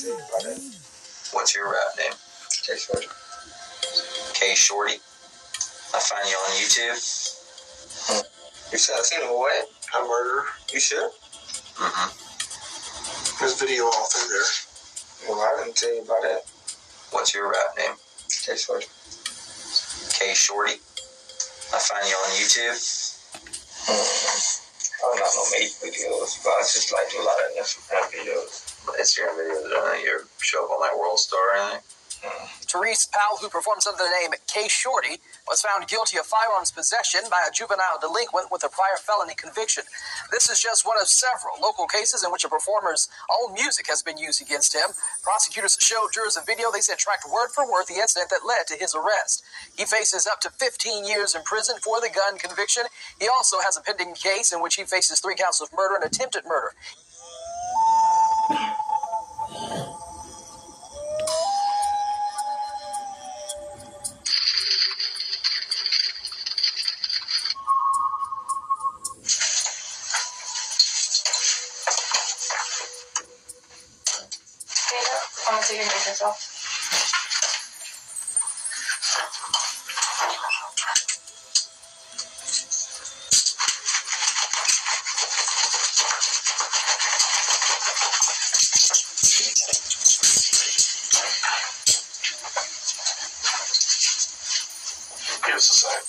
tell you about that. What's your rap name? K Shordy. K Shordy. I find you on YouTube. You said I seen him away. A murderer. You sure? There's video all through there. Well, I didn't tell you about that. What's your rap name? K Shordy. K Shordy. I find you on YouTube. I'm not no make videos, but I just like do a lot of Instagram videos. Instagram videos that you show up on like World Star or anything? Terise Powe, who performs under the name K Shordy, was found guilty of firearms possession by a juvenile delinquent with a prior felony conviction. This is just one of several local cases in which a performer's own music has been used against him. Prosecutors showed jurors a video they said tracked word for word the incident that led to his arrest. He faces up to 15 years in prison for the gun conviction. He also has a pending case in which he faces 3 counts of murder and attempted murder. I'm gonna take your makeup off. Give us a sec.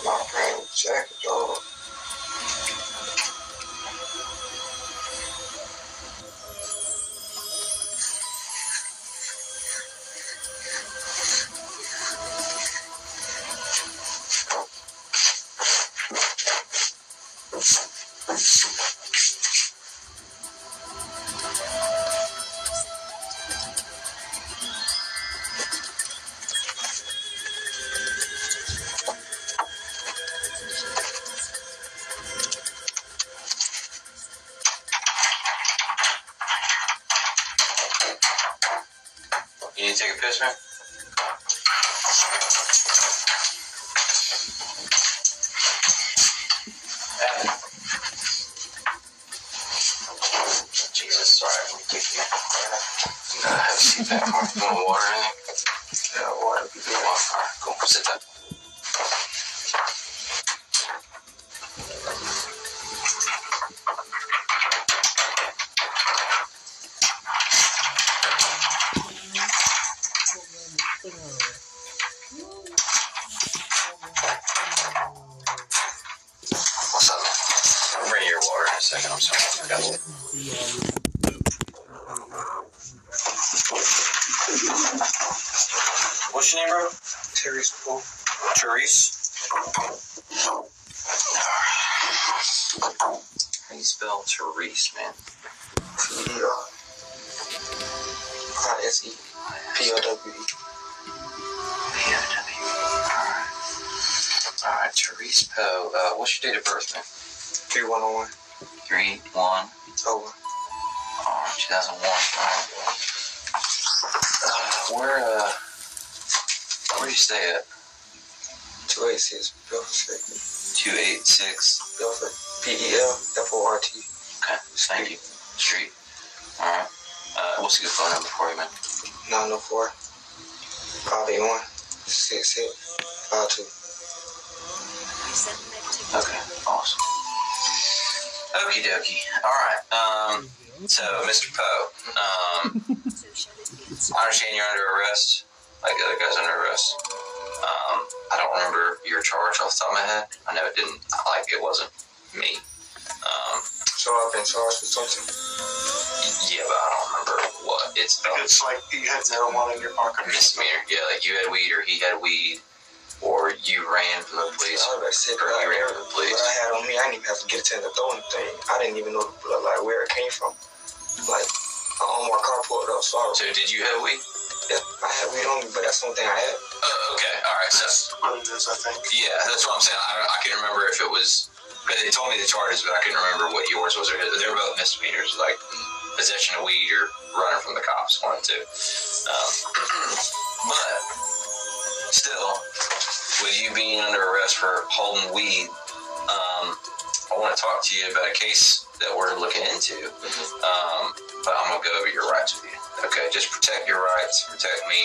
My friend Jack, dog. You need to take a piss, man? Jesus, sorry, I'm gonna kick you. Have a seat back, Mark. You want water or anything? Yeah, water be good. Alright, cool. Sit down. What's up, man? I'll bring you your water in a second. I'm sorry. I forgot it. What's your name, bro? Terise Powe. Terise? How do you spell Terise, man? T-E-R-I-S-E-P-O-W-E. Alright, Terise Powe. What's your date of birth, man? 3101. 3-1. Over. 2001. Alright. Where do you stay at? 286 Belfort Street. 286. Belfort. P-E-L-F-O-R-T. Okay, thank you. Street. Alright. What's a good phone number for you, man? 904 581 6652. Okay, awesome. Okie dokie. Alright, so, Mr. Powe, I understand you're under arrest, like the other guys under arrest. I don't remember your charge off the top of my head. I know it wasn't me. So I've been charged with something? Yeah, but I don't remember what. It's like you had marijuana in your pocket. misdemeanor. Yeah, like you had weed or he had weed, or you ran from the police, I was sick, or he ran from the police. What I had on me, I didn't even have to get a chance to throw anything. I didn't even know like where it came from. Like, on my car pulled up, so did you have weed? Yeah, I had weed on me, but that's the only thing I had. Okay, alright, so. That's what it is, I think. Yeah, that's what I'm saying. I can't remember if it was, because they told me the charges, but I couldn't remember what yours was or his. They were both misdemeanors, like possession of weed or running from the cops, one and two. But still, with you being under arrest for holding weed, I want to talk to you about a case that we're looking into. But I'm going to go over your rights with you. Okay, just protect your rights, protect me.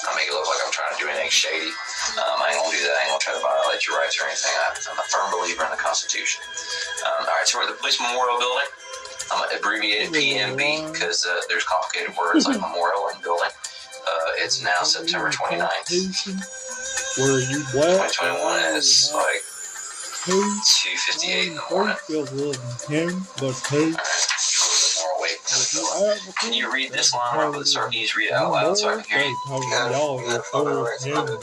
I'll make it look like I'm trying to do anything shady. I ain't going to do that. I ain't going to try to violate your rights or anything. I'm a firm believer in the Constitution. All right, so we're at the Police Memorial Building. I'm abbreviated PMB because there's complicated words like memorial and building. It's now September 29th. 2021 is like 2:58 in the morning. Can you read this line right with the start? Can you just read it out loud so I can hear you? Yeah, follow the rights under the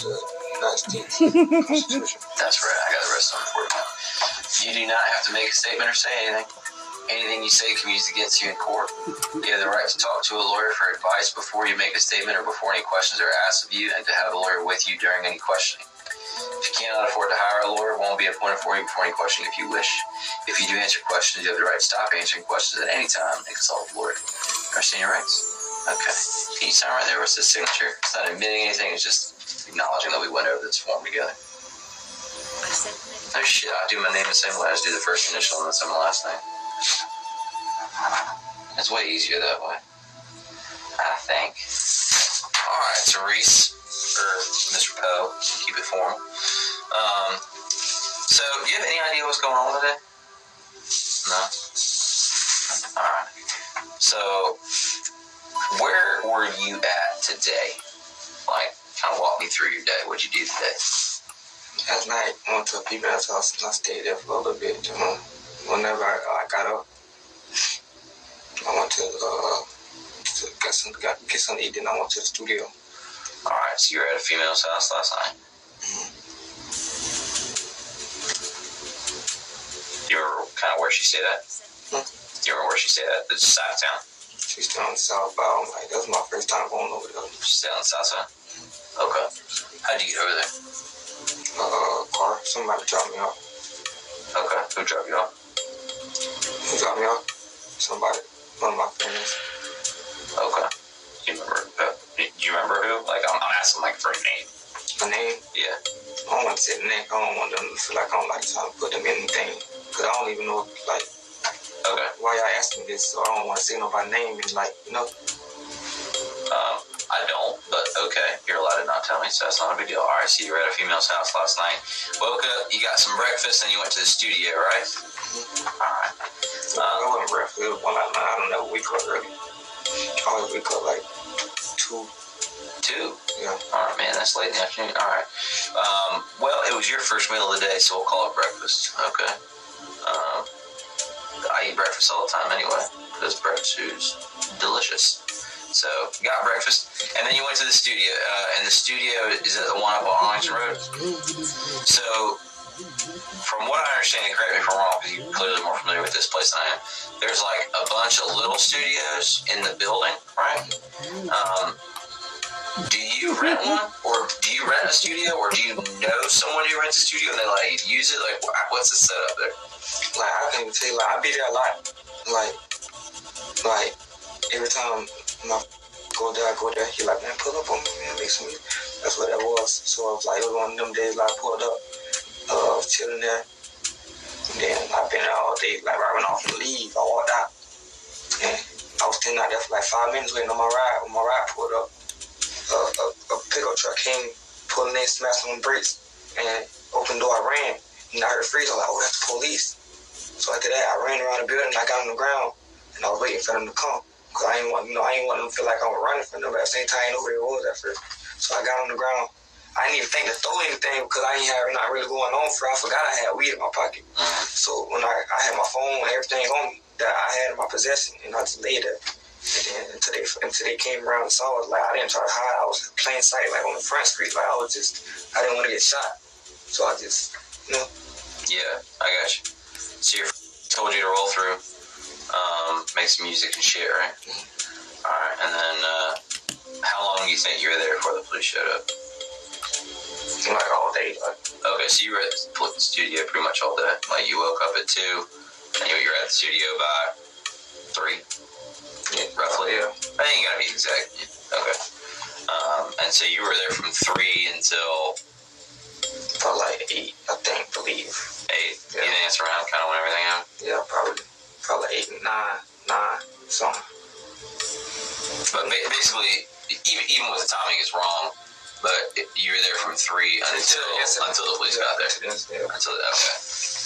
United States Constitution. That's right. I got the rest of them for you now. You do not have to make a statement or say anything. Anything you say can be used against you in court. You have the right to talk to a lawyer for advice before you make a statement or before any questions are asked of you, and to have a lawyer with you during any questioning. If you cannot afford to hire a lawyer, one will be appointed for you before any questioning if you wish. If you do answer questions, you have the right to stop answering questions at any time and consult a lawyer. Understand your rights? Okay. Can you sign right there where it says signature? It's not admitting anything, it's just acknowledging that we went over this form together. Oh shit, I do my name the same way. I just do the first initial and then some of the last name. It's way easier that way, I think. Alright, Terise, or Mr. Powe, keep it formal. So, do you have any idea what's going on today? No? Alright. So, where were you at today? Like, kind of walk me through your day. What'd you do today? Last night, I went to a people's house and I stayed there for a little bit. Whenever I got up, I went to get something to eat, then I went to the studio. Alright, so you were at a female's house last night? You remember kind of where she stayed at? Do you remember where she stayed at? The side of town? She stayed on the south side. I'm like, that was my first time going over there. She stayed on the south side? Okay. How'd you get over there? Car. Somebody dropped me off. Okay. Who dropped you off? Who dropped me off? Somebody. One of my friends. Okay. Do you remember who? Like, I'm asking, like, for a name. A name? Yeah. I don't want to say the name. I don't want them to feel like I don't like trying to put them in anything. Because I don't even know, like, okay. Why y'all asking me this. So I don't want to say nobody's name and, like, you know. I don't, but okay. You're allowed to not tell me, so that's not a big deal. All right, so you were at a female's house last night. Woke up, you got some breakfast, and you went to the studio, right? All right. I wasn't breakfast. It was one night. I don't know, wake up early. I always wake up like 2. 2? Yeah. All right, man, that's late in the afternoon. All right. Well, it was your first meal of the day, so we'll call it breakfast. Okay. I eat breakfast all the time anyway, because breakfast is delicious. So, you got breakfast, and then you went to the studio, and the studio is at the one up on Arlington Road. So, from what I understand, and correct me if I'm wrong, because you're clearly more familiar with this place than I am, there's like a bunch of little studios in the building, right? Do you rent one, or do you rent a studio, or do you know someone who rents a studio and they like use it? Like, what's the setup there? Like, I can't even tell you, like, I be there a lot. Like, every time I go there, he like, man, pull up on me, man, make some music. That's what that was. So it was like, it was one of them days, like, I pulled up, chilling there. And then I've been there all day, like, right when I was to leave, I walked out. And I was standing out there for like 5 minutes waiting on my ride. When my ride pulled up, a pickup truck came, pulling in, smashed on the brakes, and opened the door, I ran. And I heard freeze, I was like, oh, that's the police. So after that, I ran around the building, I got on the ground, and I was waiting for them to come. Because I ain't want them to feel like I was running from them, but at the same time, I didn't know who it was at first. So I got on the ground. I didn't even think to throw anything because I ain't have not really going on for it. I forgot I had weed in my pocket. So when I had my phone and everything on me that I had in my possession, and I just laid there. And then until they came around and saw us, like, I didn't try to hide. I was plain sight, like on the front street. Like, I didn't want to get shot. So I just, you know. Yeah, I got you. So your told you to roll through, make some music and shit, right? Alright, and then how long do you think you were there before the police showed up? Like all day. Okay, so you were at the studio pretty much all day. Like, you woke up at 2, and you were at the studio by 3, roughly. Yeah. I ain't gotta be exact. Okay. And so you were there from 3 until 8, I believe. 8? Yeah. You dance around kind of when everything happened? Yeah, probably 8, 9, something. But basically, even with the timing is wrong, but you were there from 3 until the police got there. Yeah. Okay.